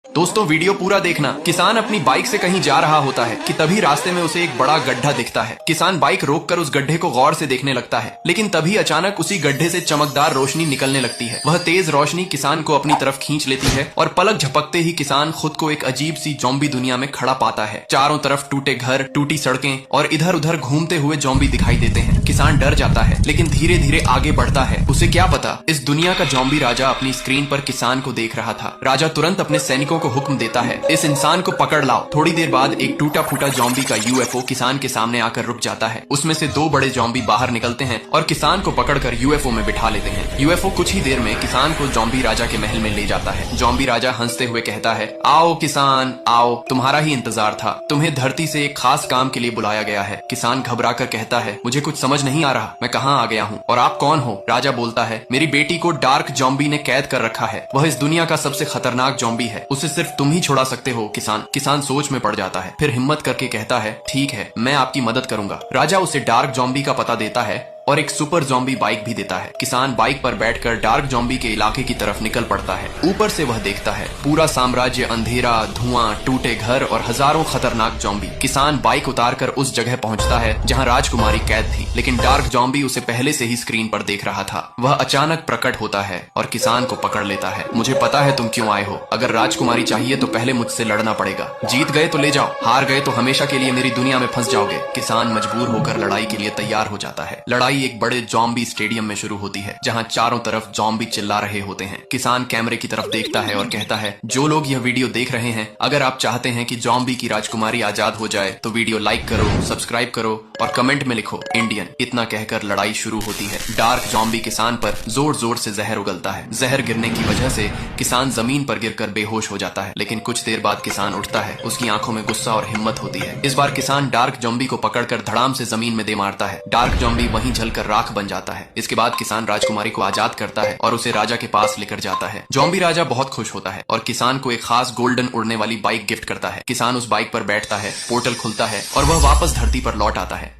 दोस्तों वीडियो पूरा देखना। किसान अपनी बाइक से कहीं जा रहा होता है कि तभी रास्ते में उसे एक बड़ा गड्ढा दिखता है। किसान बाइक रोककर उस गड्ढे को गौर से देखने लगता है, लेकिन तभी अचानक उसी गड्ढे से चमकदार रोशनी निकलने लगती है। वह तेज रोशनी किसान को अपनी तरफ खींच लेती है और पलक झपकते ही किसान खुद को एक अजीब सी ज़ॉम्बी दुनिया में खड़ा पाता है। चारों तरफ टूटे घर, टूटी सड़कें और इधर उधर घूमते हुए ज़ॉम्बी दिखाई देते हैं। किसान डर जाता है, लेकिन धीरे धीरे आगे बढ़ता है। उसे क्या पता, इस दुनिया का ज़ॉम्बी राजा अपनी स्क्रीन पर किसान को देख रहा था। राजा तुरंत अपने सैनिकों को हुक्म देता है, इस इंसान को पकड़ लाओ। थोड़ी देर बाद एक टूटा फूटा ज़ॉम्बी का यूएफओ किसान के सामने आकर रुक जाता है। उसमें से दो बड़े ज़ॉम्बी बाहर निकलते हैं और किसान को पकड़कर यूएफओ में बिठा लेते हैं। यूएफओ कुछ ही देर में किसान को ज़ॉम्बी राजा के महल में ले जाता है। ज़ॉम्बी राजा हंसते हुए कहता है, आओ किसान आओ, तुम्हारा ही इंतजार था। तुम्हें धरती से एक खास काम के लिए बुलाया गया है। किसान घबराकर कहता है, मुझे कुछ समझ नहीं आ रहा, मैं कहाँ आ गया हूँ और आप कौन हो? राजा बोलता है, मेरी बेटी को डार्क ज़ॉम्बी ने कैद कर रखा है। वह इस दुनिया का सबसे खतरनाक ज़ॉम्बी है, उसे सिर्फ तुम ही छुड़ा सकते हो। किसान सोच में पड़ जाता है, फिर हिम्मत करके कहता है, ठीक है, मैं आपकी मदद करूंगा। राजा उसे डार्क ज़ॉम्बी का पता देता है और एक सुपर ज़ॉम्बी बाइक भी देता है। किसान बाइक पर बैठकर डार्क ज़ॉम्बी के इलाके की तरफ निकल पड़ता है। ऊपर से वह देखता है पूरा साम्राज्य, अंधेरा, धुआं, टूटे घर और हजारों खतरनाक ज़ॉम्बी। किसान बाइक उतारकर उस जगह पहुंचता है जहां राजकुमारी कैद थी, लेकिन डार्क ज़ॉम्बी उसे पहले से ही स्क्रीन पर देख रहा था। वह अचानक प्रकट होता है और किसान को पकड़ लेता है। मुझे पता है तुम क्यों आए हो। अगर राजकुमारी चाहिए तो पहले मुझसे लड़ना पड़ेगा। जीत गए तो ले जाओ, हार गए तो हमेशा के लिए मेरी दुनिया में फंस जाओगे। किसान मजबूर होकर लड़ाई के लिए तैयार हो जाता है। लड़ाई एक बड़े ज़ॉम्बी स्टेडियम में शुरू होती है, जहां चारों तरफ ज़ॉम्बी चिल्ला रहे होते हैं। किसान कैमरे की तरफ देखता है और कहता है, जो लोग यह वीडियो देख रहे हैं, अगर आप चाहते हैं कि ज़ॉम्बी की राजकुमारी आजाद हो जाए तो वीडियो लाइक करो, सब्सक्राइब करो और कमेंट में लिखो इंडियन। इतना कहकर लड़ाई शुरू होती है। डार्क ज़ॉम्बी किसान पर जोर जोर से जहर उगलता है। जहर गिरने की वजह से किसान जमीन पर गिरकर बेहोश हो जाता है, लेकिन कुछ देर बाद किसान उठता है। उसकी आंखों में गुस्सा और हिम्मत होती है। इस बार किसान डार्क ज़ॉम्बी को पकड़कर धड़ाम से जमीन में दे मारता है। डार्क ज़ॉम्बी वहीं जलकर राख बन जाता है। इसके बाद किसान राजकुमारी को आजाद करता है और उसे राजा के पास लेकर जाता है। ज़ॉम्बी राजा बहुत खुश होता है और किसान को एक खास गोल्डन उड़ने वाली बाइक गिफ्ट करता है। किसान उस बाइक पर बैठता है, पोर्टल खुलता है और वह वापस धरती पर लौट आता है।